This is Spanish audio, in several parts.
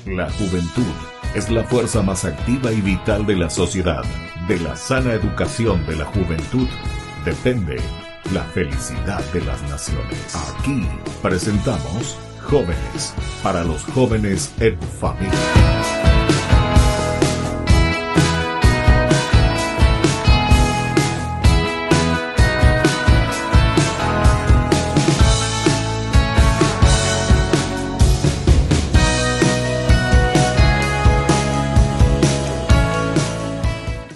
La juventud es la fuerza más activa y vital de la sociedad. De la sana educación de la juventud depende la felicidad de las naciones. Aquí presentamos Jóvenes, para los jóvenes en familia.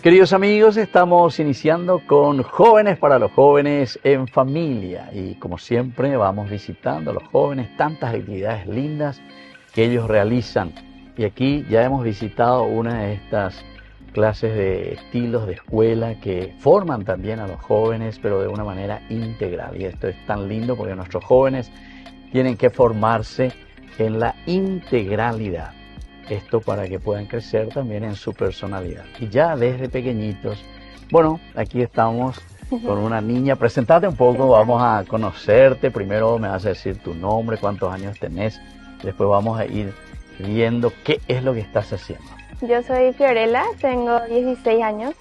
Queridos amigos, estamos iniciando con Jóvenes para los jóvenes en familia y como siempre vamos visitando a los jóvenes, tantas actividades lindas que ellos realizan. Y aquí ya hemos visitado una de estas clases de estilos de escuela que forman también a los jóvenes, pero de una manera integral. Y esto es tan lindo porque nuestros jóvenes tienen que formarse en la integralidad. Esto para que puedan crecer también en su personalidad. Y ya desde pequeñitos, bueno, aquí estamos con una niña. Presentate un poco, vamos a conocerte. Primero me vas a decir tu nombre, cuántos años tenés. Después vamos a ir viendo qué es lo que estás haciendo. Yo soy Fiorella, tengo 16 años.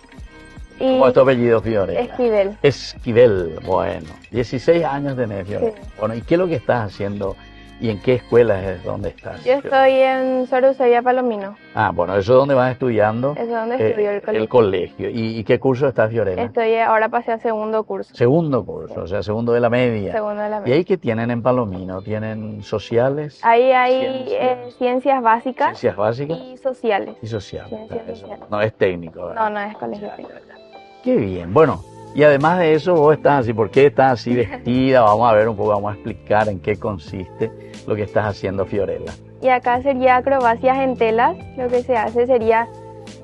Y ¿cómo es tu apellido, Fiorella? Esquivel. Esquivel, bueno. 16 años tenés, Fiorella. Sí. Bueno, ¿y qué es lo que estás haciendo? ¿Y en qué escuela es donde estás? Yo estoy en Sor Eusebia Palomino. Ah, bueno, ¿eso es donde vas estudiando? Eso es donde estudio el colegio. El colegio. ¿Y qué curso estás, Fiorella? Ahora pasé a segundo curso. Segundo curso, o sea, segundo de la media. Segundo de la media. ¿Y ahí qué tienen en Palomino? ¿Tienen sociales? Ahí hay ciencias básicas. Ciencias básicas. Y sociales. Y sociales. Ciencias Eso sociales. no es técnico, ¿verdad? No es colegio técnico. Qué bien, bueno. Y además de eso, vos estás así, ¿por qué estás así vestida? Vamos a ver un poco, vamos a explicar en qué consiste lo que estás haciendo, Fiorella. Y acá sería acrobacias en telas. Lo que se hace sería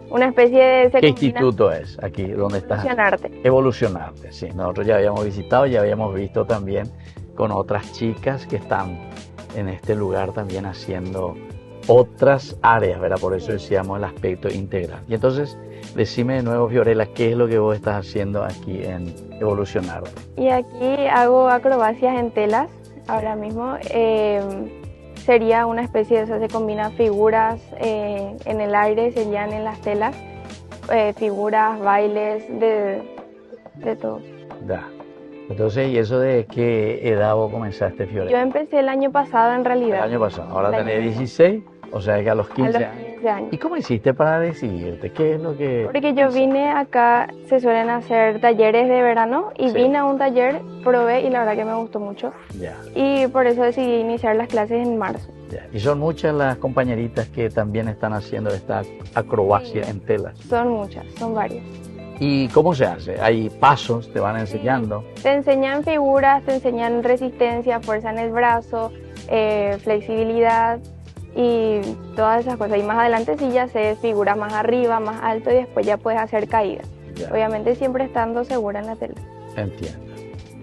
una especie de... ¿Qué instituto es aquí donde estás? Evolucionarte. Evolucionarte, sí. Nosotros ya habíamos visitado, ya habíamos visto también con otras chicas que están en este lugar también haciendo otras áreas, ¿verdad? Por eso decíamos el aspecto integral. Y entonces, decime de nuevo, Fiorella, ¿qué es lo que vos estás haciendo aquí en Evolucionarte? Y aquí hago acrobacias en telas, ahora mismo. Sería una especie de eso, se combina figuras en el aire, serían en las telas, figuras, bailes, de todo. Ya. Entonces, ¿y eso de qué edad vos comenzaste, Fiorella? Yo empecé el año pasado, en realidad. El año pasado, ahora tenés 16, o sea que a los 15 años. ¿Y cómo hiciste para decidirte? ¿Qué es lo que...? Porque yo vine acá, se suelen hacer talleres de verano, y vine a un taller, probé y la verdad que me gustó mucho. Ya. Y por eso decidí iniciar las clases en marzo. Ya. Y son muchas las compañeritas que también están haciendo esta acrobacia en telas. Son muchas, son varias. ¿Y cómo se hace? ¿Hay pasos? ¿Te van enseñando? Te enseñan figuras, te enseñan resistencia, fuerza en el brazo, flexibilidad y todas esas cosas. Y más adelante sí ya sé figuras más arriba, más alto y después ya puedes hacer caídas. Ya. Obviamente siempre estando segura en la tela. Entiendo.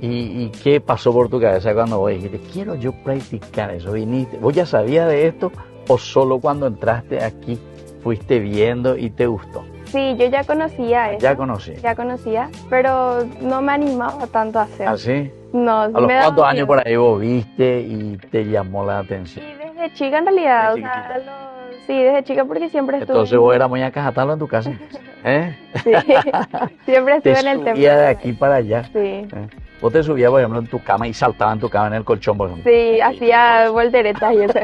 ¿Y qué pasó por tu cabeza cuando vos dijiste, quiero yo practicar eso? ¿Viniste? ¿Vos ya sabías de esto o solo cuando entraste aquí fuiste viendo y te gustó? Sí, yo ya conocía eso. ¿Ya conocía? Ya conocía, pero no me animaba tanto a hacer. ¿Ah, sí? No, ¿A los cuántos años por ahí vos viste y te llamó la atención? Sí, desde chica en realidad. Sí, desde chica porque siempre estuve... Entonces vos eras muy acajatalo en tu casa, ¿eh? Sí, siempre estuve en el tema. Te subía de aquí para allá. Sí. ¿Eh? Vos te subías, por ejemplo, en tu cama y saltabas en tu cama en el colchón, por ejemplo. Sí, hacía volteretas y eso.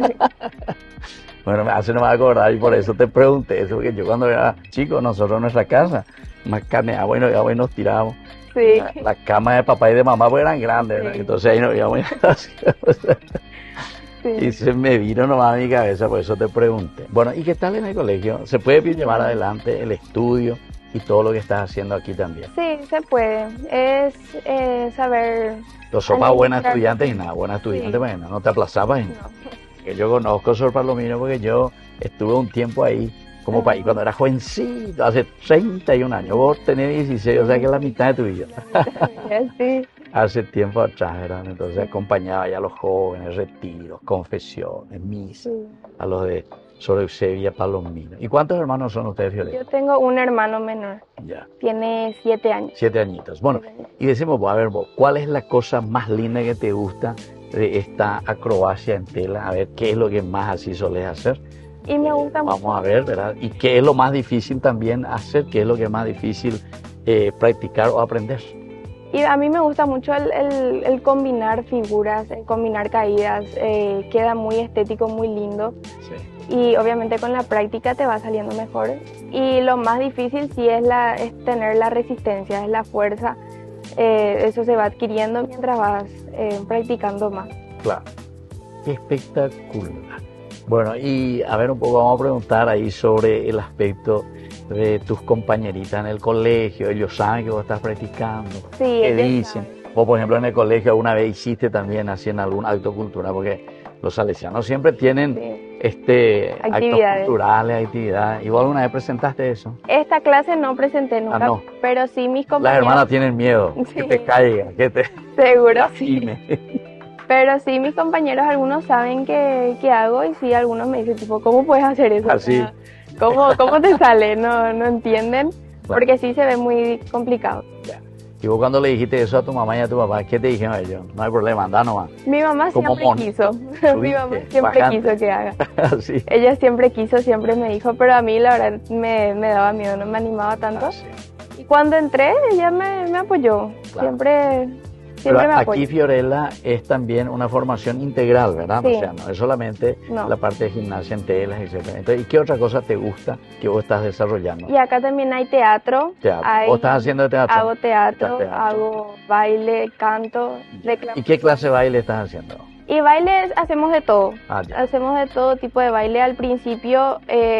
Bueno, hace no me voy a acordar y por eso te pregunté eso, porque yo cuando era chico, nosotros en nuestra casa, más carne, bueno, y nos tirábamos. Sí. La cama de papá y de mamá pues eran grandes, ¿no? Entonces ahí nos íbamos sí. Y se me vino nomás a mi cabeza, por eso te pregunté. Bueno, ¿y qué tal en el colegio? ¿Se puede llevar adelante el estudio y todo lo que estás haciendo aquí también? Sí, se puede. Es saber... Los sos más buena estudiante y nada, buena estudiante, bueno, no te aplazabas. No. Que yo conozco Sor Palomino porque yo estuve un tiempo ahí, como país, cuando era jovencito, hace 31 años. Vos tenés 16, o sea que es la mitad de tu vida. Sí. Hace tiempo atrás, ¿verdad? Entonces acompañaba ya a los jóvenes, retiros, confesiones, misas, a los de Sor Eusebia Palomino. ¿Y cuántos hermanos son ustedes, Fiorella? Yo tengo un hermano menor. Ya. Tiene 7 años. 7 añitos. Bueno, y decimos, a ver, vos, ¿cuál es la cosa más linda que te gusta de esta acrobacia en tela? A ver, ¿qué es lo que más así solés hacer? Y me gusta mucho. Vamos a ver, ¿verdad? ¿Y qué es lo más difícil también hacer? ¿Qué es lo que es más difícil practicar o aprender? Y a mí me gusta mucho el combinar figuras, el combinar caídas, queda muy estético, muy lindo. Sí. Y obviamente con la práctica te va saliendo mejor. Y lo más difícil sí es tener la resistencia, es la fuerza. Eso se va adquiriendo mientras vas practicando más. Claro, qué espectacular. Bueno, y a ver un poco, vamos a preguntar ahí sobre el aspecto de tus compañeritas en el colegio. Ellos saben que vos estás practicando. Sí, ¿Qué ellos dicen? saben. Vos, por ejemplo, en el colegio alguna vez hiciste también así en algún acto cultural, porque los salesianos siempre tienen Sí. actos Actividades. culturales, actividades. ¿Y vos alguna vez presentaste eso? Esta clase no presenté nunca, no. pero sí mis Las compañeros. hermanas tienen miedo, que Sí. te caiga, que te Seguro, sí. lastime. Pero sí, mis compañeros, algunos saben que hago y sí, algunos me dicen, tipo, ¿cómo puedes hacer eso? Así. O sea, ¿cómo te sale? No entienden, porque sí se ve muy complicado. Y vos cuando le dijiste eso a tu mamá y a tu papá, ¿qué te dijeron ellos? No hay problema, anda nomás. Mi mamá Como siempre mono. quiso, mi mamá ¿Subiste? siempre Bajante. quiso que haga. Así. Ella siempre quiso, siempre me dijo, pero a mí la verdad me daba miedo, no me animaba tanto. Así. Y cuando entré, ella me apoyó, Claro. siempre Pero me aquí apoyó. Fiorella es también una formación integral, ¿verdad? Sí. O sea, no es solamente No. la parte de gimnasia en telas, etc. Entonces, ¿y qué otra cosa te gusta que vos estás desarrollando? Y acá también hay teatro. Teatro. hay- ¿Vos estás haciendo teatro? Hago teatro, Haces teatro. hago baile, canto, ¿Y declamación. qué clase de baile estás haciendo? Y bailes hacemos de todo. Ah, ya. Hacemos de todo tipo de baile. Al principio,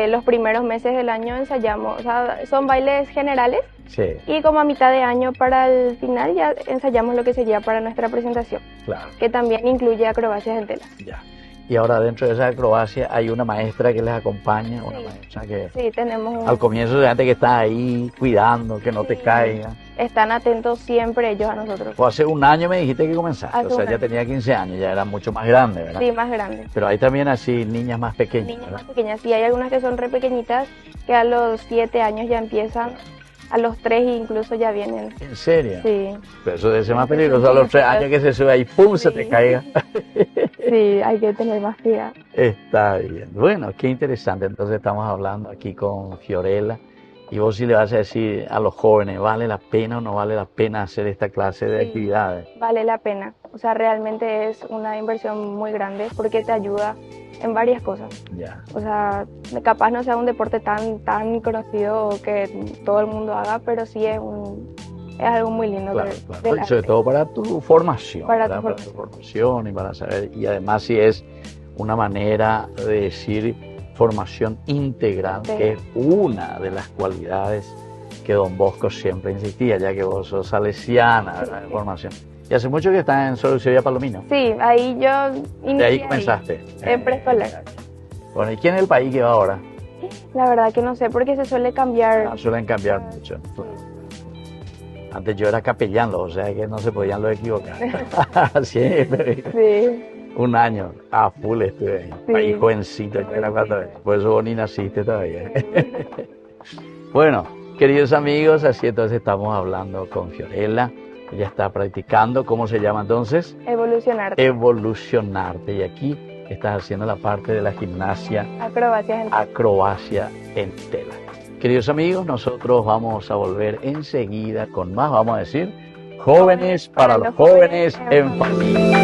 los primeros meses del año ensayamos, o sea, son bailes generales. Sí, Y como a mitad de año para el final ya ensayamos lo que sería para nuestra presentación, claro, que también incluye acrobacias en tela. ya. Y ahora dentro de esa acrobacia hay una maestra que les acompaña, una Sí. maestra que Sí, tenemos al comienzo de gente que está ahí cuidando, que no te Sí. caiga. Están atentos siempre ellos a nosotros. O hace un año me dijiste que comenzaste, Hace o sea, un ya año. tenía 15 años, ya era mucho más grande, ¿verdad? Sí, más grandes. Pero hay también así niñas más pequeñas, Niñas ¿verdad? más pequeñas. Sí, hay algunas que son re pequeñitas que a los 7 años ya empiezan, a los 3 incluso ya vienen. ¿En serio? Sí, Pero eso debe ser más peligroso a los 3 años que se sube ahí, ¡pum!, se te Sí. caiga. sí, hay que tener más cuidado. Está bien. Bueno, qué interesante. Entonces estamos hablando aquí con Fiorella. Y vos sí le vas a decir a los jóvenes, ¿vale la pena o no vale la pena hacer esta clase de Sí. actividades? Vale la pena. O sea, realmente es una inversión muy grande porque te ayuda en varias cosas. Ya. O sea, capaz no sea un deporte tan conocido o que todo el mundo haga, pero sí es algo muy lindo Claro, del claro. Y sobre arte. todo para tu formación, Para ¿verdad? tu Para tu formación y para saber. Y además si es una manera de decir formación integral, Sí. que es una de las cualidades que Don Bosco siempre insistía, ya que vos sos salesiana, ¿verdad? De formación. Y hace mucho que estás en Solución Palomino. Sí, ahí yo inicié. De ahí comenzaste. En preescolar. Bueno, ¿y quién es el país que va ahora? La verdad que no sé, porque se suele cambiar. Suelen cambiar mucho. Antes yo era capellán, o sea que no se podían los equivocar. Siempre. Sí, Un año a full estuve ahí. Sí. Ahí jovencito, yo era cuando. Por eso vos ni naciste todavía. Bueno, queridos amigos, así entonces estamos hablando con Fiorella. Ella está practicando, ¿cómo se llama entonces? evolucionar. Evolucionarte. Y aquí estás haciendo la parte de la gimnasia Acrobacias en acrobacia en tela. Queridos amigos, nosotros vamos a volver enseguida con más, vamos a decir, jóvenes para los jóvenes en familia.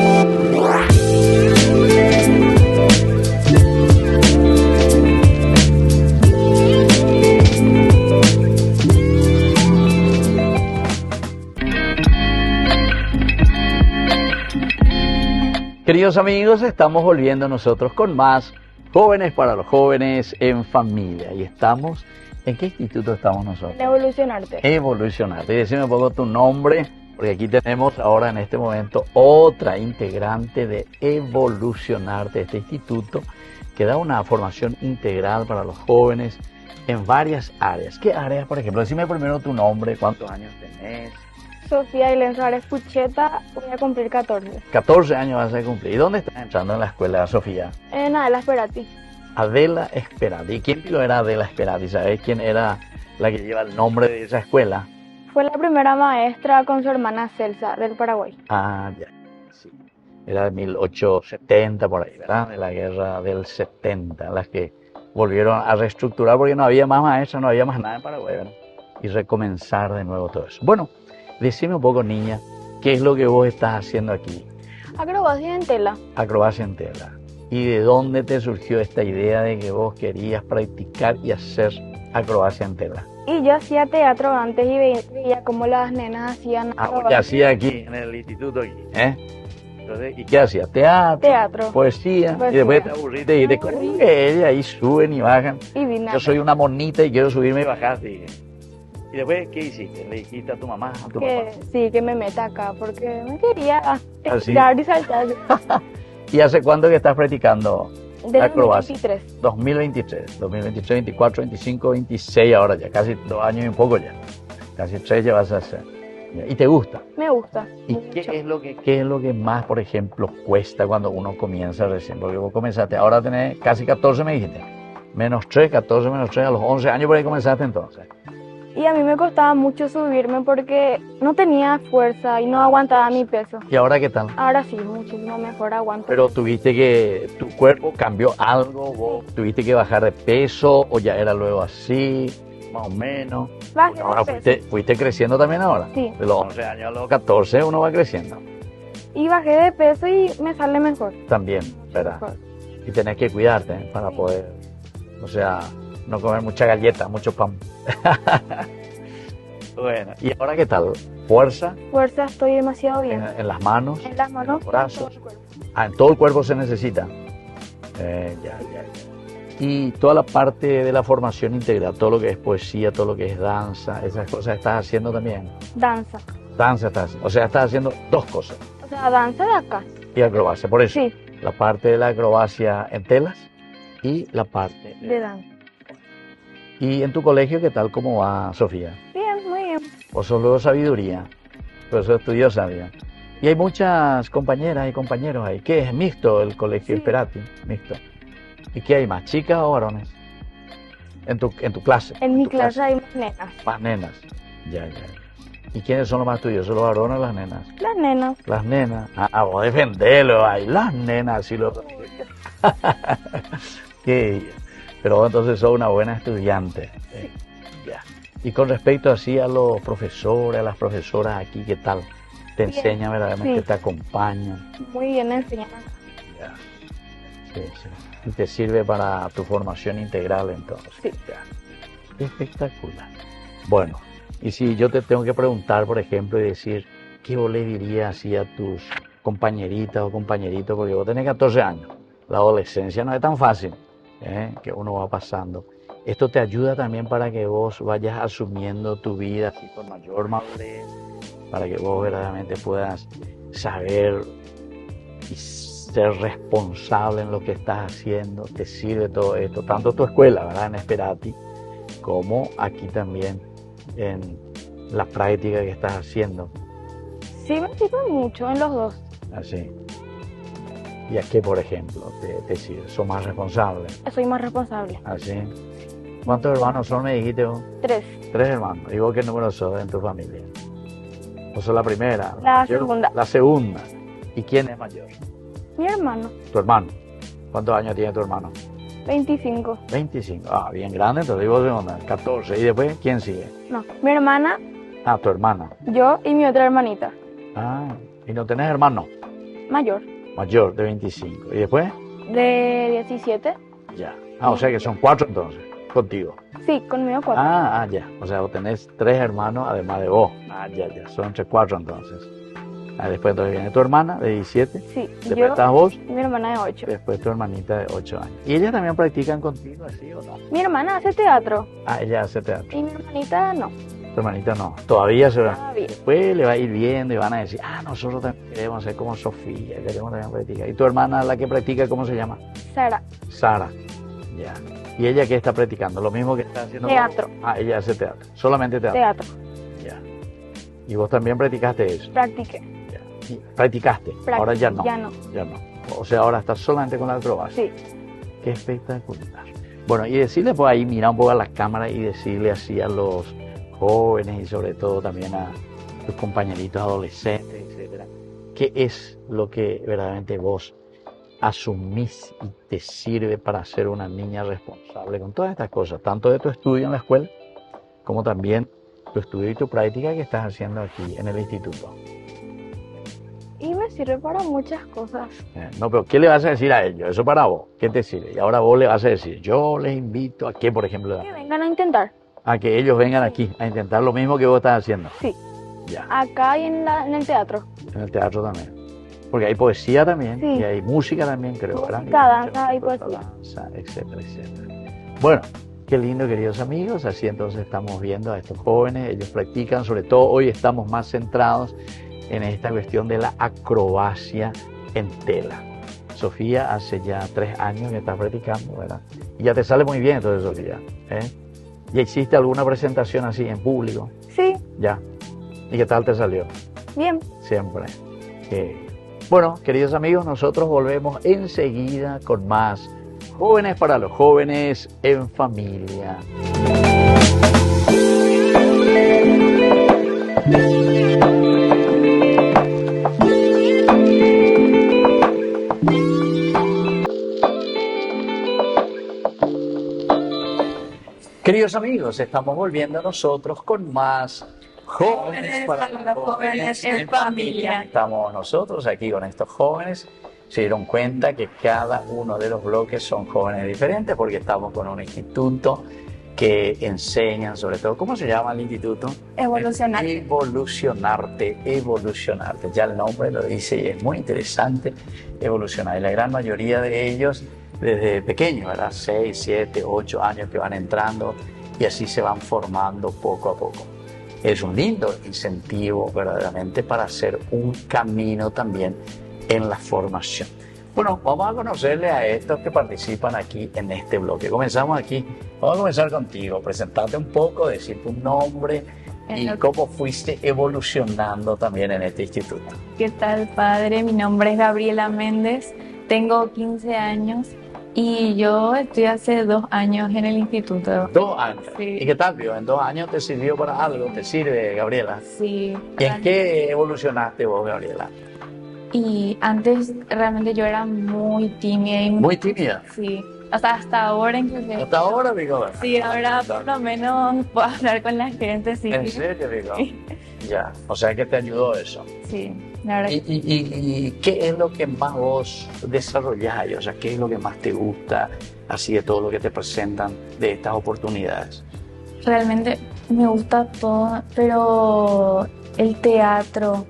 Queridos amigos, estamos volviendo nosotros con más jóvenes para los jóvenes en familia. Y estamos, ¿en qué instituto estamos nosotros? Evolucionarte. Evolucionarte. Y decime un poco tu nombre, porque aquí tenemos ahora en este momento otra integrante de Evolucionarte, este instituto que da una formación integral para los jóvenes en varias áreas. ¿Qué áreas, por ejemplo? Decime primero tu nombre, cuántos años tenés. Sofía Ailén Suárez Pucheta, voy a cumplir 14. 14 años vas a cumplir. ¿Y dónde estás entrando en la escuela, Sofía? En Adela Esperati. Adela Esperati. ¿Y quién lo era Adela Esperati? ¿Sabes quién era la que lleva el nombre de esa escuela? Fue la primera maestra con su hermana Celsa del Paraguay. Ah, ya. Sí. Era de 1870 por ahí, ¿verdad? De la guerra del 70, en las que volvieron a reestructurar porque no había más maestros, no había más nada en Paraguay, ¿verdad? Y recomenzar de nuevo todo eso. Bueno, decime un poco, niña, ¿qué es lo que vos estás haciendo aquí? Acrobacia en tela. Acrobacia en tela. ¿Y de dónde te surgió esta idea de que vos querías practicar y hacer acrobacia en tela? Y yo hacía teatro antes y veía cómo las nenas hacían Ah, vos acrobacia. ya hacía aquí, en el instituto aquí, ¿eh? Entonces, ¿y qué hacías? Teatro, Teatro. Poesía, y Poesía. después te aburriste y dijiste, ¿cómo que ella ahí suben y bajan? Y vine Yo acá. soy una monita y quiero subirme y bajar, dije. ¿Y después qué hiciste? ¿Le dijiste a tu mamá, a tu Que papá? sí, que me meta acá porque me quería ¿Ah, sí? estirar y saltar. ¿Y hace cuánto que estás practicando Del acrobacia? 2023. 2023, 24, 25, 26 ahora ya, casi 2 años y un poco ya. Casi 3 ya vas a hacer. ¿Y te gusta? Me gusta. ¿Y mucho. qué es lo que más, por ejemplo, cuesta cuando uno comienza recién? Porque vos comenzaste, ahora tenés casi 14, me dijiste. Menos 3, 14 menos 3, a los 11 años por ahí comenzaste entonces. Y a mí me costaba mucho subirme porque no tenía fuerza y no aguantaba mi peso. ¿Y ahora qué tal? Ahora sí, muchísimo mejor aguanto. Pero tuviste que, tu cuerpo cambió algo, vos tuviste que bajar de peso o ya era luego así, más o menos. Bajé Ahora de peso. fuiste creciendo también ahora. Sí. De los 11 años a los 14 uno va creciendo. Y bajé de peso y me sale mejor. También, ¿verdad? Mejor. Y tenés que cuidarte para poder, o sea, no comer mucha galleta, mucho pan. Bueno, ¿y ahora qué tal? ¿Fuerza Fuerza estoy demasiado bien. en las manos? En las manos, los brazos. en todo el cuerpo. Ah, en todo el cuerpo se necesita. Ya. Y toda la parte de la formación integral, todo lo que es poesía, todo lo que es danza, esas cosas estás haciendo también. Danza. Danza estás haciendo, o sea, estás haciendo 2 cosas. O sea, danza de acá. Y acrobacia, por eso. Sí, La parte de la acrobacia en telas y la parte de danza. ¿Y en tu colegio qué tal? ¿Cómo va, Sofía? Bien, muy bien. ¿O sos luego sabiduría? Por eso estudió sabia. Y hay muchas compañeras y compañeros ahí. ¿Qué es? Mixto el colegio Sí. Esperati, mixto. ¿Y qué hay más, chicas o varones? En tu clase. En mi tu clase hay más nenas. Más nenas. Ya. ¿Y quiénes son los más tuyos? ¿Son los varones o las nenas? Las nenas. Las nenas. Ah, vos defendelo ahí. Las nenas, sí lo. Qué. Pero vos entonces sos una buena estudiante. Ya. Y con respecto así a los profesores, a las profesoras aquí, ¿qué tal? ¿Te Bien. enseñan verdaderamente? Sí. ¿Te acompañan? Muy bien enseñadas. Ya. Sí. Y te sirve para tu formación integral entonces. Sí. Ya. Espectacular. Bueno, y si yo te tengo que preguntar, por ejemplo, y decir, ¿qué vos le dirías así a tus compañeritas o compañeritos? Porque vos tenés 14 años. La adolescencia no es tan fácil, que uno va pasando. Esto te ayuda también para que vos vayas asumiendo tu vida así con mayor madurez, para que vos verdaderamente puedas saber y ser responsable en lo que estás haciendo. Te sirve todo esto, tanto tu escuela, ¿verdad? En Esperati, como aquí también en la práctica que estás haciendo. Sí, me sirve mucho en los dos. Así. ¿Y a qué, por ejemplo, te sirve? ¿Sos más responsable? Soy más responsable. Así. ¿Cuántos hermanos son, me dijiste vos? 3. 3 hermanos. ¿Y vos qué número sos en tu familia? ¿Vos sos la primera? La mayor? segunda. La segunda. ¿Y quién es mayor? Mi hermano, Tu hermano. ¿Cuántos años tiene tu hermano? 25. 25. Ah, bien grande, entonces. ¿Y vos segunda? 14. ¿Y después quién sigue? No, mi hermana, Ah, tu hermana. yo y mi otra hermanita, Ah, ¿y no tenés hermano? mayor, Mayor, de 25. ¿Y después? de 17. Ya. Ah, o sea que son 4 entonces, contigo. Sí, conmigo 4. Ya. O sea, vos tenés 3 hermanos además de vos. Ya. Son entre 4 entonces. Después entonces viene tu hermana de 17. Sí, Después yo estás vos. y mi hermana de 8. Después tu hermanita de 8 años. ¿Y ellas también practican contigo así o no? Mi hermana hace teatro Ah, ella hace teatro. y mi hermanita no. Tu hermanita no. Todavía se va. Todavía. Después le va a ir viendo y van a decir, nosotros también queremos ser como Sofía, queremos también practicar. ¿Y tu hermana, la que practica, cómo se llama? Sara, Sara. Ya. ¿Y ella qué está practicando? Lo mismo que está haciendo. teatro, Ella hace teatro. Solamente teatro. teatro. Ya. ¿Y vos también practicaste eso? Practiqué. Ya. ¿Y practicaste? Ahora ya no. Ya no. Ya no. O sea, ahora estás solamente con la acrobacia. Sí. Qué espectacular. Bueno, y decirle pues ahí, mira un poco a la cámara y decirle así a los jóvenes y sobre todo también a tus compañeritos adolescentes, etcétera, qué es lo que verdaderamente vos asumís y te sirve para ser una niña responsable con todas estas cosas, tanto de tu estudio en la escuela como también tu estudio y tu práctica que estás haciendo aquí en el instituto? Y me sirve para muchas cosas. No, pero ¿qué le vas a decir a ellos? Eso para vos, ¿qué te sirve? Y ahora vos le vas a decir, yo les invito a que, por ejemplo, Que vengan a intentar. a que ellos vengan aquí a intentar lo mismo que vos estás haciendo. Sí. Ya, Acá y en el teatro. en el teatro también. Porque hay poesía también, Sí. y hay música también, creo, ¿verdad? Música, danza y poesía. Danza, etcétera, etcétera. Bueno, qué lindo, queridos amigos. Así entonces estamos viendo a estos jóvenes, ellos practican, sobre todo hoy estamos más centrados en esta cuestión de la acrobacia en tela. Sofía, hace ya 3 años que estás practicando, ¿verdad? Y ya te sale muy bien entonces, Sofía, ¿eh? ¿Ya hiciste alguna presentación así en público? Sí, Ya. ¿Y qué tal te salió? bien. Siempre. Bueno, queridos amigos, nosotros volvemos enseguida con más Jóvenes para los Jóvenes en Familia. Queridos amigos, estamos volviendo nosotros con más Jóvenes para los Jóvenes en Familia. Estamos nosotros aquí con estos jóvenes. Se dieron cuenta que cada uno de los bloques son jóvenes diferentes porque estamos con un instituto que enseñan sobre todo, ¿cómo se llama el instituto? Evolucionarte. Evolucionarte. Ya el nombre lo dice y es muy interesante, evolucionar. Y la gran mayoría de ellos desde pequeños, ¿verdad? 6, 7, 8 años que van entrando y así se van formando poco a poco. Es un lindo incentivo verdaderamente para hacer un camino también en la formación. Bueno, vamos a conocerle a estos que participan aquí en este bloque. Comenzamos aquí. Vamos a comenzar contigo. Presentarte un poco, decir tu nombre y cómo fuiste evolucionando también en este instituto. ¿Qué tal, padre? Mi nombre es Gabriela Méndez, tengo 15 años y yo estoy hace 2 años en el instituto. 2 años. Sí. ¿Y qué tal, vio? ¿En 2 años te sirvió para algo? ¿Te sirve, Gabriela? Sí. ¿Y en qué evolucionaste vos, Gabriela? Y antes realmente yo era muy tímida y Muy tímida. sí. O sea, hasta ahora inclusive. Hasta ahora, Rico. Sí, ahora por lo menos puedo hablar con la gente, sí. ¿En serio, Rico? Ya, o sea que te ayudó eso. Sí, la verdad. ¿Y qué es lo que más vos desarrollás? O sea, ¿qué es lo que más te gusta así de todo lo que te presentan de estas oportunidades? Realmente me gusta todo, pero el teatro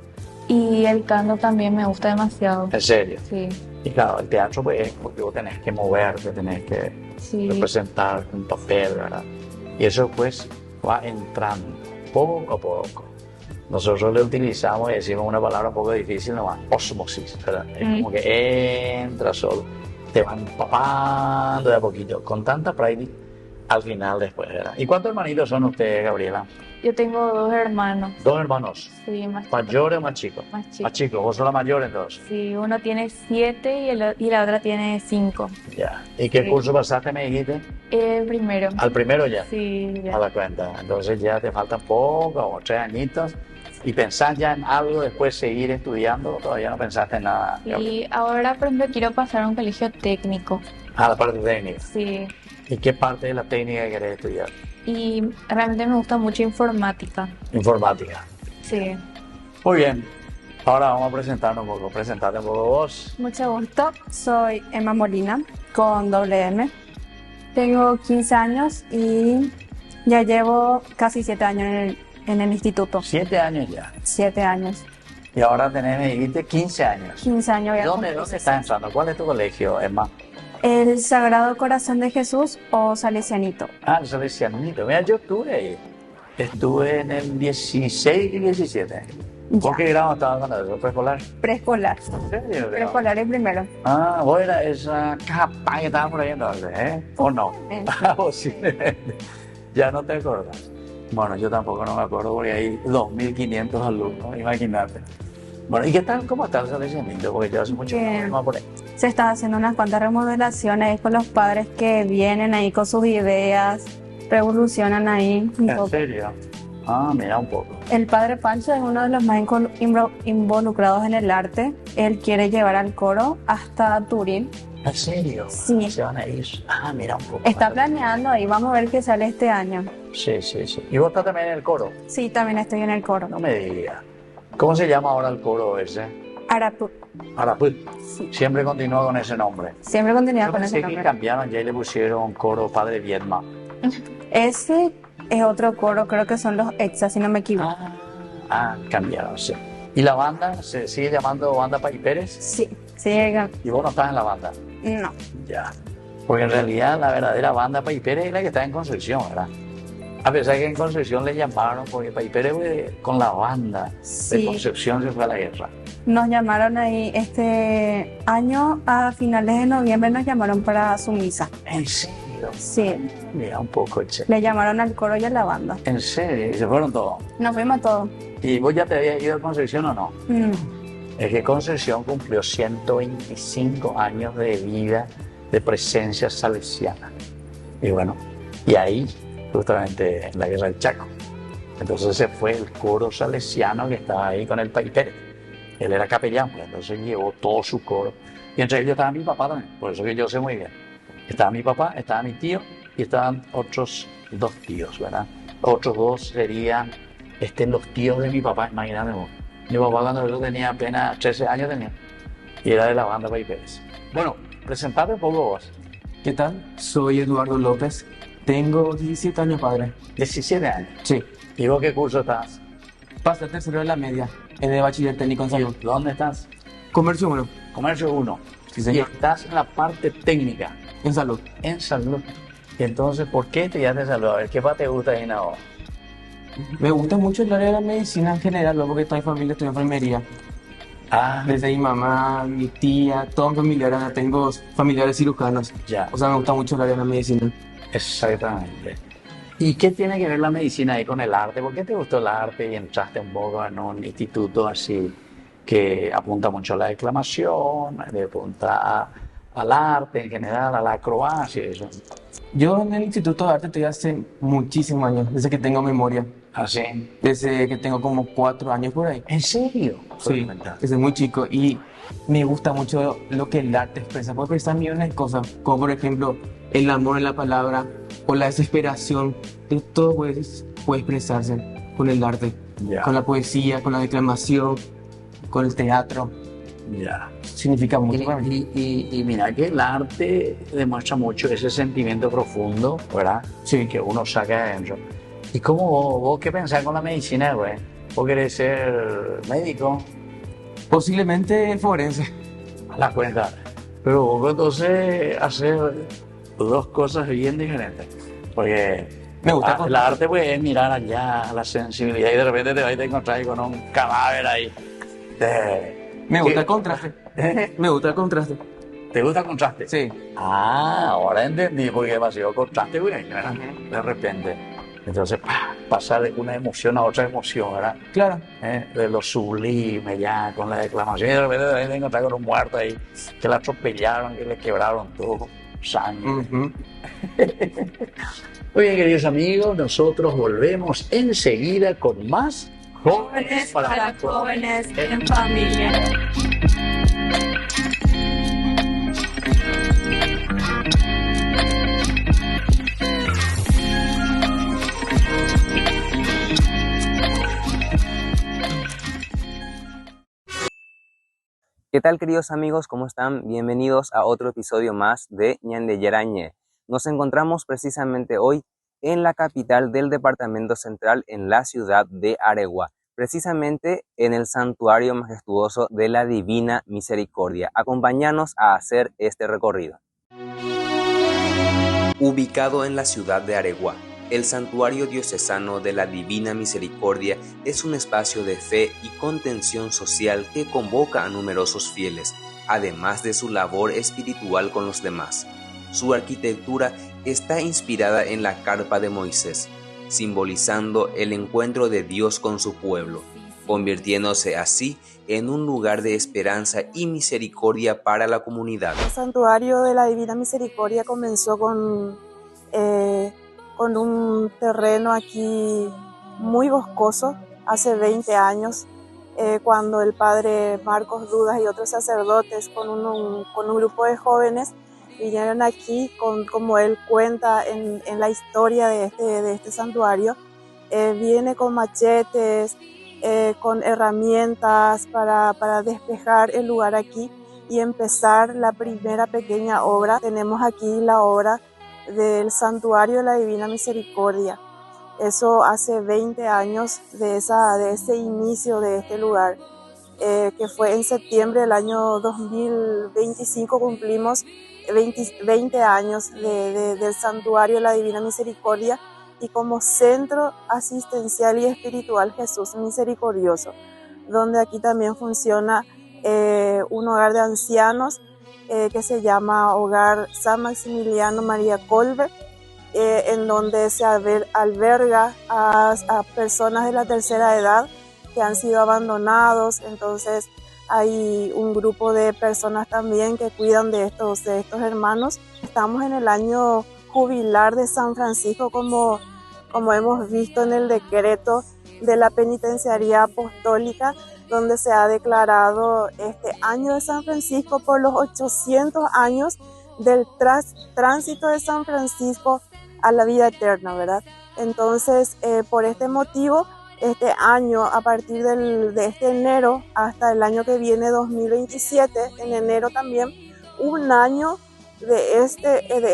y el canto también me gusta demasiado. ¿En serio? Sí, Y claro, el teatro pues, porque vos tenés que moverte, tenés que sí. representar un papel, ¿verdad? Y eso pues va entrando poco a poco. Nosotros le utilizamos y decimos una palabra un poco difícil nomás, osmosis, ¿verdad? Es como que entra solo, te van empapando de a poquito, con tanta práctica al final después, ¿verdad? ¿Y cuántos hermanitos son ustedes, Gabriela? Yo tengo 2 hermanos. 2 hermanos, Sí, más ¿mayores o más chicos? Más chicos. Más chicos, vos sos la mayor entonces. Sí, uno tiene 7 y la otra tiene 5. Ya. ¿Y qué Sí. curso pasaste, me dijiste? El primero. Al primero ya. Sí, A ya. la cuenta. Entonces ya te faltan poco, o 3 añitos. ¿Y pensás ya en algo después seguir estudiando? ¿Todavía no pensaste en nada? Y ahora, por ejemplo, quiero pasar a un colegio técnico. A la parte técnica. Sí. ¿Y qué parte de la técnica querés estudiar? Y realmente me gusta mucho informática. Informática. Sí. Muy bien. Ahora vamos a presentarnos un poco. Presentate un poco vos. Mucho gusto, soy Emma Molina con doble M. Tengo 15 años y ya llevo casi 7 años en el instituto. 7 años ya. 7 años. Y ahora tenés, me dijiste, 15 años. 15 años ¿Y ya. dónde estás entrando? ¿Cuál es tu colegio, Emma? El Sagrado Corazón de Jesús o Salesianito. Ah, el Salesianito. Mira, yo estuve ahí. Estuve en el 16 y 17. ¿Vos qué grado estabas con eso? ¿Preescolar? Preescolar. ¿En serio? Preescolar es primero. Ah, vos eras esa capaz que estaba por ahí entonces, ¿eh? ¿O no? Ah, posiblemente. Ya no te acuerdas. Bueno, yo tampoco no me acuerdo porque hay 2.500 alumnos, imagínate. Bueno, ¿y qué tal? ¿Cómo está el Salesianito? Porque yo hace mucho que no Bien. vengo por ahí. Se están haciendo unas cuantas remodelaciones con los padres que vienen ahí con sus ideas, revolucionan ahí un ¿En poco. serio? Ah, mira un poco. El padre Pancho es uno de los más involucrados en el arte. Él quiere llevar al coro hasta Turín. ¿En serio? Sí. Se van a ir. Ah, mira un poco. Está planeando y vamos a ver qué sale este año. Sí, sí, sí. ¿Y vos estás también en el coro? Sí, también estoy en el coro. No me digas. ¿Cómo se llama ahora el coro ese? Arapu. Araput. Sí. Siempre continúa con ese nombre. Siempre continúa Yo con pensé ese que nombre. cambiaron ya y le pusieron coro Padre Viedma. Ese es otro coro, creo que son los Exas, si no me equivoco. Cambiaron, sí. ¿Y la banda se sigue llamando Banda Pay Pérez? Sí, sí, ¿Y vos no estás en la banda? no. Ya. Porque en realidad la verdadera Banda Pay Pérez es la que está en Concepción, ¿verdad? A pesar que en Concepción le llamaron, porque Pay Pérez fue con la banda de Sí. Concepción se fue a la guerra. Nos llamaron ahí este año, a finales de noviembre, nos llamaron para su misa. ¿En serio? Sí, Mira un poco, che. le llamaron al coro y a la banda. ¿En serio? Y se fueron todos. Nos fuimos todos. ¿Y vos ya te habías ido a Concepción o no? No. Es que Concepción cumplió 125 años de vida, de presencia salesiana. Y bueno, y ahí, justamente en la guerra del Chaco. Entonces se fue el coro salesiano que estaba ahí con el Pay Pérez. Él era capellán, pues, entonces llevó todo su coro. Y entre ellos estaba mi papá también, por eso que yo sé muy bien. Estaba mi papá, estaba mi tío y estaban otros 2 tíos, ¿verdad? Otros 2 serían los tíos de mi papá, imagínate vos. Mi papá cuando yo tenía apenas 13 años tenía. Y era de la banda Pay Pérez. Bueno, presentate un poco vos. ¿Qué tal? Soy Eduardo López. Tengo 17 años, padre. 17 años. Sí. ¿Y vos qué curso estás? Pasé el tercero de la media, en el bachiller técnico en salud. ¿Dónde estás? Comercio 1, Comercio 1. Sí, Y señor. estás en la parte técnica, En salud. en salud. Y entonces, ¿por qué estudiaste salud? A ver, ¿qué parte te gusta ahí ahora? Me gusta mucho el área de la medicina en general, ¿no? Porque toda mi familia estudia enfermería. Ah, Desde mi mamá, mi tía, toda mi familia, ahora tengo familiares cirujanos. ya, O sea, me gusta mucho el área de la medicina. exactamente. ¿Y qué tiene que ver la medicina ahí con el arte? ¿Por qué te gustó el arte y entraste un poco en un instituto así que apunta mucho a la declamación, que apunta al arte en general, a la acrobacia y eso? Yo en el Instituto de Arte estoy hace muchísimos años, desde que tengo memoria. Así. Desde que tengo como 4 años por ahí. ¿En serio? Sí, desde muy chico y me gusta mucho lo que el arte expresa. Puede expresar millones de cosas, como por ejemplo el amor en la palabra o la desesperación. De todo puede expresarse con el arte, Ya. con la poesía, con la declamación, con el teatro. Ya. Significa mucho para mí. Y mira que el arte demuestra mucho ese sentimiento profundo, ¿verdad? Sí. Que uno saca de adentro. ¿Y cómo vos qué pensás con la medicina, güey? ¿Vos querés ser médico? Posiblemente forense. A la cuenta. Pero vos entonces hacer 2 cosas bien diferentes. Porque Me gusta el contar. arte pues, es mirar allá, la sensibilidad, y de repente te vas a encontrar con un cadáver ahí. Me gusta ¿Qué? el contraste. Me gusta el contraste. ¿Te gusta el contraste? Sí. Ah, ahora entendí, porque demasiado contraste, güey, ¿verdad? De repente. Entonces, pasar de una emoción a otra emoción, ¿verdad? Claro. De lo sublime ya, con la declamación, y de repente te encontrar con un muerto ahí, que la atropellaron, que le quebraron todo, sangre. Ujú. Muy bien, queridos amigos, nosotros volvemos enseguida con más Jóvenes para jóvenes en familia. ¿Qué tal, queridos amigos? ¿Cómo están? Bienvenidos a otro episodio más de Ñande Yarañe. Nos encontramos precisamente hoy en la capital del departamento central, en la ciudad de Aregua, precisamente en el santuario majestuoso de la Divina Misericordia. Acompáñanos a hacer este recorrido. Ubicado en la ciudad de Aregua, el Santuario Diocesano de la Divina Misericordia es un espacio de fe y contención social que convoca a numerosos fieles, además de su labor espiritual con los demás. Su arquitectura está inspirada en la carpa de Moisés, simbolizando el encuentro de Dios con su pueblo, convirtiéndose así en un lugar de esperanza y misericordia para la comunidad. El Santuario de la Divina Misericordia comenzó con un terreno aquí muy boscoso hace 20 años, cuando el padre Marcos Dudas y otros sacerdotes con un grupo de jóvenes vinieron aquí, como él cuenta en la historia de este santuario. Viene con machetes, con herramientas para despejar el lugar aquí y empezar la primera pequeña obra. Tenemos aquí la obra del Santuario de la Divina Misericordia. Eso hace 20 años de ese inicio de este lugar, que fue en septiembre del año 2025, cumplimos 20 años del Santuario de la Divina Misericordia, y como centro asistencial y espiritual Jesús Misericordioso, donde aquí también funciona un hogar de ancianos que se llama Hogar San Maximiliano María Colbe, en donde se alberga a personas de la tercera edad que han sido abandonados. Entonces hay un grupo de personas también que cuidan de estos hermanos. Estamos en el año jubilar de San Francisco, como hemos visto en el decreto de la Penitenciaría Apostólica, donde se ha declarado este año de San Francisco por los 800 años del tránsito de San Francisco a la vida eterna, ¿verdad? Entonces, por este motivo, este año, a partir de este enero hasta el año que viene, 2027, en enero también, un año de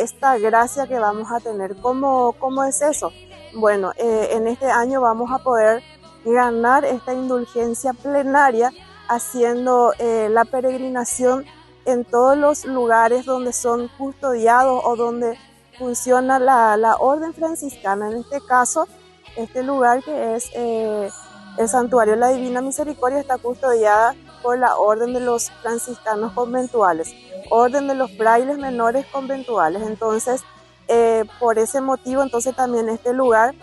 esta gracia que vamos a tener. ¿Cómo es eso? Bueno, en este año vamos a poder ganar esta indulgencia plenaria haciendo la peregrinación en todos los lugares donde son custodiados o donde funciona la orden franciscana. En este caso, este lugar que es el Santuario de la Divina Misericordia está custodiada por la orden de los franciscanos conventuales, orden de los frailes menores conventuales. Entonces, por ese motivo, entonces también en este lugar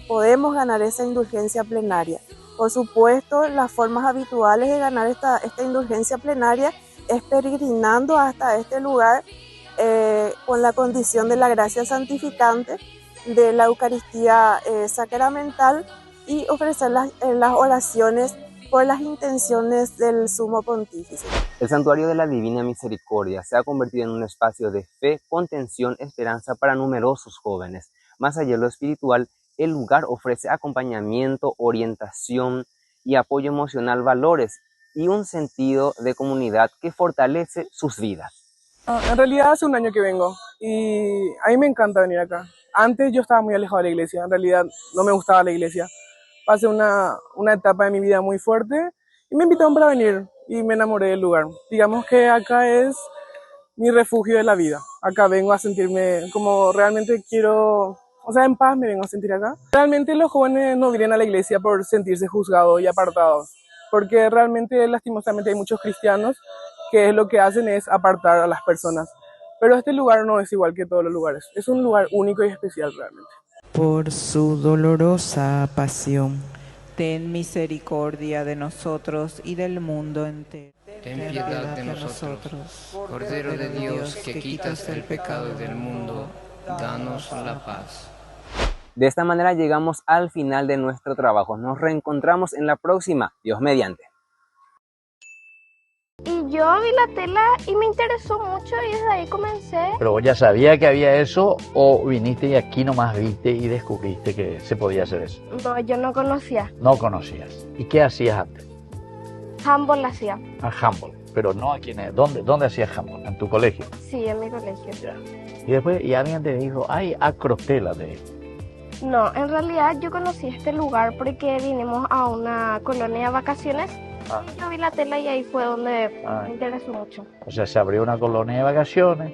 podemos ganar esa indulgencia plenaria. Por supuesto, las formas habituales de ganar esta indulgencia plenaria es peregrinando hasta este lugar con la condición de la gracia santificante, de la Eucaristía sacramental, y ofrecer las oraciones por las intenciones del Sumo Pontífice. El Santuario de la Divina Misericordia se ha convertido en un espacio de fe, contención, esperanza para numerosos jóvenes. Más allá de lo espiritual, el lugar ofrece acompañamiento, orientación y apoyo emocional, valores y un sentido de comunidad que fortalece sus vidas. En realidad hace un año que vengo y a mí me encanta venir acá. Antes yo estaba muy alejado de la iglesia, en realidad no me gustaba la iglesia. Pasé una etapa de mi vida muy fuerte y me invitaron para venir y me enamoré del lugar. Digamos que acá es mi refugio de la vida. Acá vengo a sentirme como realmente quiero, o sea, en paz me vengo a sentir acá. Realmente los jóvenes no vienen a la iglesia por sentirse juzgados y apartados, porque realmente lastimosamente hay muchos cristianos que lo que hacen es apartar a las personas. Pero este lugar no es igual que todos los lugares. Es un lugar único y especial realmente. Por su dolorosa pasión, ten misericordia de nosotros y del mundo entero. Ten piedad de nosotros. Cordero de Dios, que quitas el pecado del mundo, danos la paz. De esta manera llegamos al final de nuestro trabajo. Nos reencontramos en la próxima, Dios mediante. Y yo vi la tela y me interesó mucho y desde ahí comencé. ¿Pero vos ya sabías que había eso o viniste y aquí nomás viste y descubriste que se podía hacer eso? No, yo no conocía. No conocías. ¿Y qué hacías antes? Handball hacía. A handball, pero no aquí en ¿Dónde hacías handball? ¿En tu colegio? Sí, en mi colegio. Ya. Y después, y alguien te dijo, hay acrotela de... No, en realidad yo conocí este lugar porque vinimos a una colonia de vacaciones. Y yo vi la tela y ahí fue donde me interesó mucho. O sea, se abrió una colonia de vacaciones,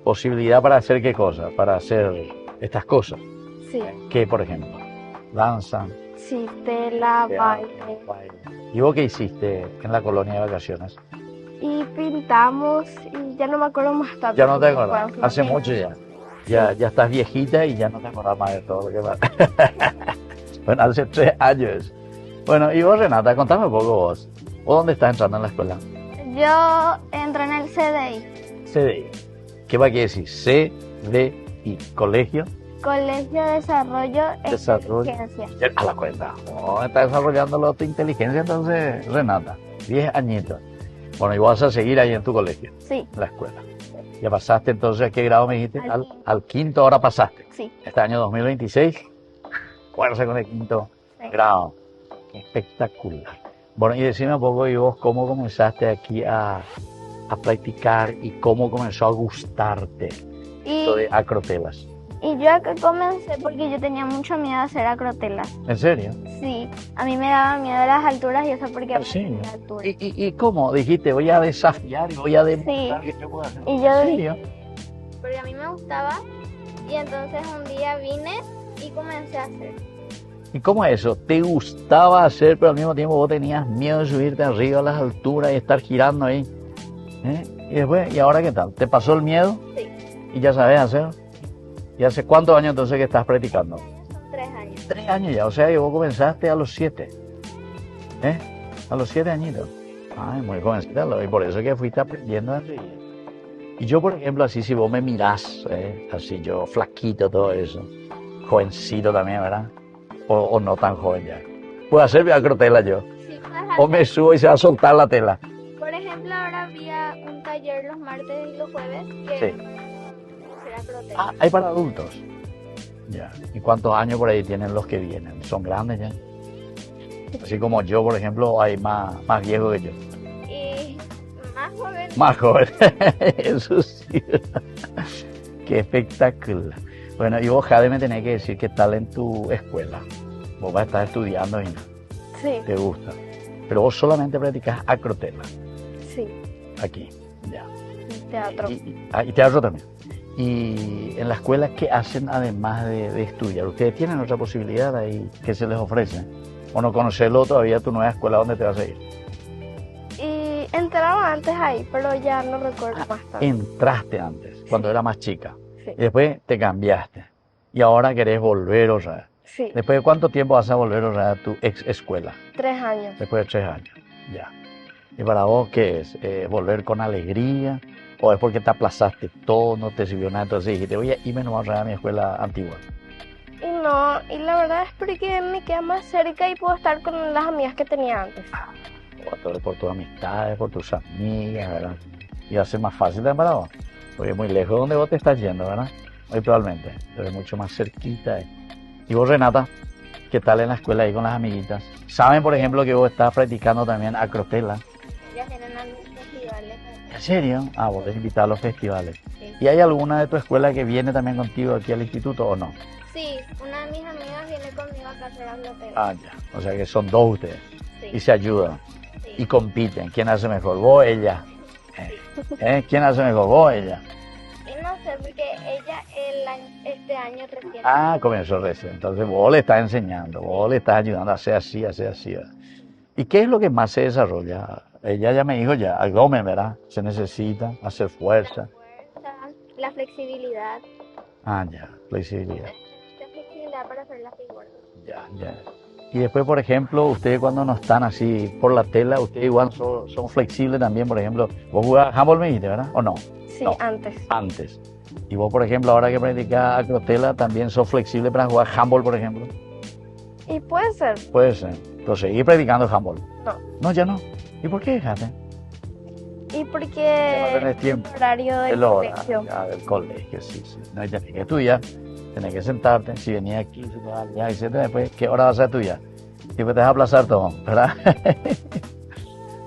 posibilidad para hacer qué cosa, para hacer estas cosas. Sí. ¿Qué, por ejemplo? Danzan. Sí, tela, baile. ¿Y vos qué hiciste en la colonia de vacaciones? Y pintamos y ya no me acuerdo más tarde. Ya no te acuerdas, hace mucho ya. Ya estás viejita y ya no te acuerdas más de todo lo que pasa. Bueno, hace 3 años. Bueno, y vos, Renata, contame un poco vos. ¿Vos dónde estás entrando en la escuela? Yo entro en el CDI. CDI. ¿Qué va a decir? CDI. ¿Colegio? Colegio Desarrollo e Desarrollo. Inteligencia. A la cuenta. Oh, está desarrollando tu inteligencia entonces, Renata. 10 añitos. Bueno, y vas a seguir ahí en tu colegio. Sí. En la escuela. ¿Ya pasaste entonces a qué grado me dijiste? Al Al quinto ahora pasaste. Sí. Este año 2026. Fuerza con el quinto grado. Qué espectacular. Bueno, y decime un poco, y vos, ¿cómo comenzaste aquí a practicar y cómo comenzó a gustarte esto de acrotelas? Y yo acá comencé porque yo tenía mucho miedo de hacer acrotelas. ¿En serio? Sí, a mí me daba miedo las alturas y eso porque ¿En serio? la altura. ¿Y cómo? Dijiste, voy a desafiar y voy a demostrar que yo puedo hacer. Y yo ¿En serio? Porque a mí me gustaba y entonces un día vine y comencé a hacer. ¿Y cómo es eso? ¿Te gustaba hacer, pero al mismo tiempo vos tenías miedo de subirte arriba a las alturas y estar girando ahí? ¿Eh? Y después, ¿y ahora qué tal? ¿Te pasó el miedo? Sí. ¿Y ya sabes hacer? ¿Y hace cuántos años entonces que estás practicando? 3 años. 3 años ya, o sea que vos comenzaste a los 7. ¿Eh? A los 7 añitos. Ay, muy jovencita, y por eso que fuiste aprendiendo a reír. Y yo, por ejemplo, así si vos me mirás, así yo flaquito, todo eso, jovencito también, ¿verdad? O no tan joven ya. Puedo hacer acrotela yo. Sí, O me subo y se va a soltar la tela. Por ejemplo, ahora había un taller los martes y los jueves que Sí. era acrotela. Ah, hay para adultos. Ya. ¿Y cuántos años por ahí tienen los que vienen? ¿Son grandes ya? Así como yo, por ejemplo, hay más viejos que yo. Y más jóvenes. Más joven. Eso sí. Qué espectacular. Bueno, y vos, Jade, me tenés que decir qué tal en tu escuela. Vos vas a estar estudiando y no. Sí. Te gusta. Pero vos solamente practicás acrotela. Sí. Aquí. Ya. Teatro. Y teatro también. Y en la escuela, ¿qué hacen además de estudiar? ¿Ustedes tienen otra posibilidad ahí que se les ofrece? ¿O no conocerlo todavía tu nueva escuela donde te vas a ir? Y entraba antes ahí, pero ya no recuerdo más tarde. Entraste antes, cuando era más chica. Sí. Y después te cambiaste. Y ahora querés volver otra vez. Sí. ¿Después de cuánto tiempo vas a volver otra vez a tu ex escuela? 3 años. Después de 3 años, ya. ¿Y para vos qué es? ¿Volver con alegría? ¿O es porque te aplazaste todo, no te sirvió nada? Entonces dijiste, oye, irme nomás otra vez a mi escuela antigua. Y no, y la verdad es porque me queda más cerca y puedo estar con las amigas que tenía antes. Por tus amistades, por tus amigas, ¿verdad? Y va a ser más fácil también para vos. Porque es muy lejos de donde vos te estás yendo, ¿verdad? Muy probablemente, pero es mucho más cerquita. Y vos, Renata, ¿qué tal en la escuela ahí con las amiguitas? ¿Saben, por ejemplo, que vos estás practicando también acrotela? Ellas vienen a los festivales. ¿En serio? Ah, vos les invitás a los festivales. Sí. ¿Y hay alguna de tu escuela que viene también contigo aquí al instituto o no? Sí, una de mis amigas viene conmigo acá a hacer acrotela. Ah, ya. O sea que son dos ustedes. Sí. Y se ayudan. Y compiten. ¿Quién hace mejor? ¿Vos o ella? ¿Quién hace mejor? ¿Vos o ella? Y no sé, porque ella este año recién. Ah, comenzó recién. Entonces vos le estás enseñando, vos le estás ayudando a hacer así, hacer así. ¿Verdad? ¿Y qué es lo que más se desarrolla? Ella ya me dijo ya, abdomen, ¿verdad? Se necesita hacer fuerza. La flexibilidad. Ah, ya, flexibilidad. La flexibilidad para hacer la figura. Ya. Y después, por ejemplo, ustedes cuando no están así por la tela, ustedes igual son flexibles también, por ejemplo. Vos jugás handball, me dijiste, ¿verdad? ¿O no? Sí, No. antes. Y vos, por ejemplo, ahora que practicás acrotela, también sos flexible para jugar handball, por ejemplo. Y puede ser. Puede ser. Entonces, seguir practicando handball. No. No, ya no. ¿Y por qué dejaste? Y Ya no porque tenés tiempo. el horario del El hora, colegio. ya, del colegio, sí. No, y tenés que estudiar, tenés que sentarte. Si venías aquí, si te vas allá, etcétera, después, ¿qué hora vas a estudiar? Y pues te vas a aplazar todo, ¿verdad?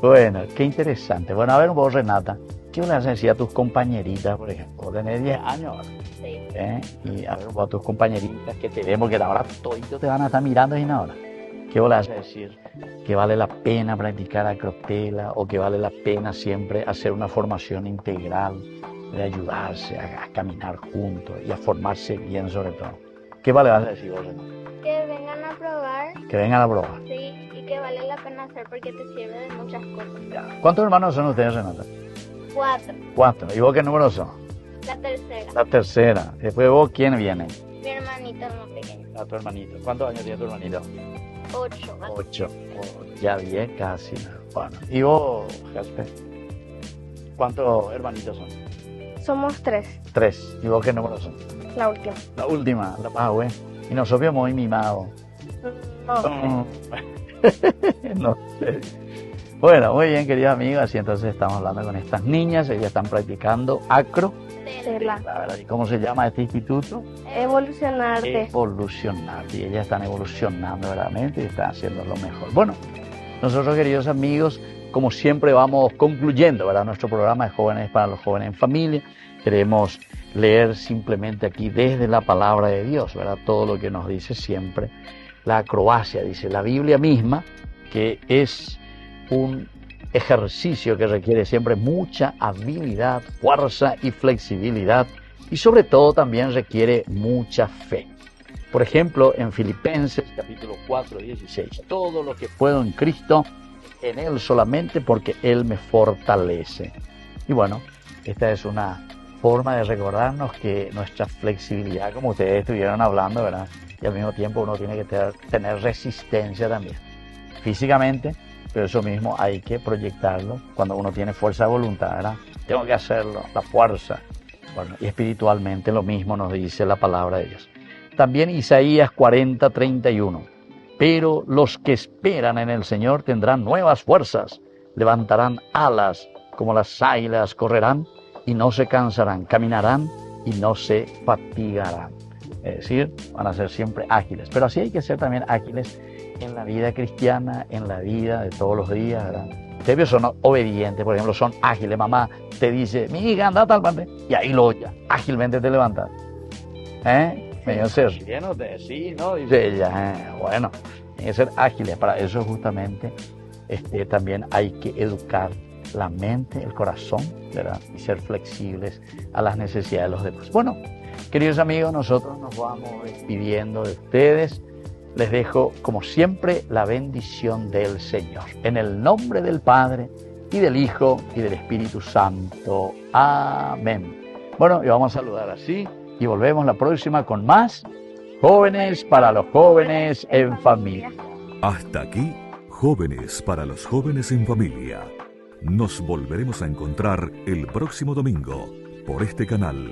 Bueno, qué interesante. Bueno, a ver un poco, Renata, ¿qué le haces decir a tus compañeritas, por ejemplo? Vos tenés 10 años ahora. Sí. Y a ver un poco a tus compañeritas que te ven, porque ahora toditos te van a estar mirando y ahora. ¿Qué vos le haces decir? ¿Que vale la pena practicar acrotela o que vale la pena siempre hacer una formación integral de ayudarse a caminar juntos y a formarse bien sobre todo? ¿Qué vale vas a decir vos, Renata? Que vengan a probar. Que vengan a probar. Sí, y que vale la pena hacer porque te sirve de muchas cosas. ¿Cuántos hermanos son ustedes, Renata? 4. 4. ¿Y vos qué número son? La tercera. La tercera. Después de vos, ¿quién viene? Mi hermanito más pequeño. A tu hermanito. ¿Cuántos años tiene tu hermanito? 8. 8. Ya 10 casi. Bueno. ¿Y vos, Jasper? ¿Cuántos hermanitos son? Somos 3. 3. ¿Y vos qué número son? La última. La última, bueno. Y nosotros muy mimados. No. No sé. Bueno, muy bien, queridos amigos, así entonces estamos hablando con estas niñas, ellas están practicando acro. Tela. La verdad, ¿y cómo se llama este instituto? Evolucionarte. Evolucionarte, y ellas están evolucionando verdaderamente y están haciendo lo mejor. Bueno, nosotros, queridos amigos, como siempre vamos concluyendo, ¿verdad? Nuestro programa de Jóvenes para los Jóvenes en Familia. Queremos leer simplemente aquí desde la palabra de Dios, ¿verdad? Todo lo que nos dice siempre la acrobacia, dice la Biblia misma, que es un ejercicio que requiere siempre mucha habilidad, fuerza y flexibilidad, y sobre todo también requiere mucha fe. Por ejemplo, en Filipenses capítulo 4, 16, todo lo que puedo en Cristo, en Él solamente porque Él me fortalece. Y bueno, esta es una forma de recordarnos que nuestra flexibilidad, como ustedes estuvieron hablando, ¿verdad? Y al mismo tiempo uno tiene que tener resistencia también, físicamente, pero eso mismo hay que proyectarlo cuando uno tiene fuerza de voluntad, ¿verdad? Tengo que hacerlo, la fuerza. Bueno, y espiritualmente lo mismo nos dice la palabra de Dios. También Isaías 40, 31. Pero los que esperan en el Señor tendrán nuevas fuerzas, levantarán alas como las águilas, correrán y no se cansarán, caminarán y no se fatigarán. Es decir, van a ser siempre ágiles. Pero así hay que ser también ágiles en la vida cristiana, en la vida de todos los días, ¿verdad? Ustedes son obedientes, por ejemplo, son ágiles. Mamá te dice, mi hija, anda tal parte, y ahí ya, ágilmente te levantas. Medio se ríe, ¿no? Sí, ¿no? Dice ella. Bueno, tiene que ser ágiles. Para eso justamente también hay que educar la mente, el corazón, ¿verdad? Y ser flexibles a las necesidades de los demás. Bueno, queridos amigos, nosotros nos vamos despidiendo de ustedes. Les dejo, como siempre, la bendición del Señor. En el nombre del Padre, y del Hijo, y del Espíritu Santo. Amén. Bueno, y vamos a saludar así, y volvemos la próxima con más Jóvenes para los Jóvenes en Familia. Hasta aquí, Jóvenes para los Jóvenes en Familia. Nos volveremos a encontrar el próximo domingo por este canal.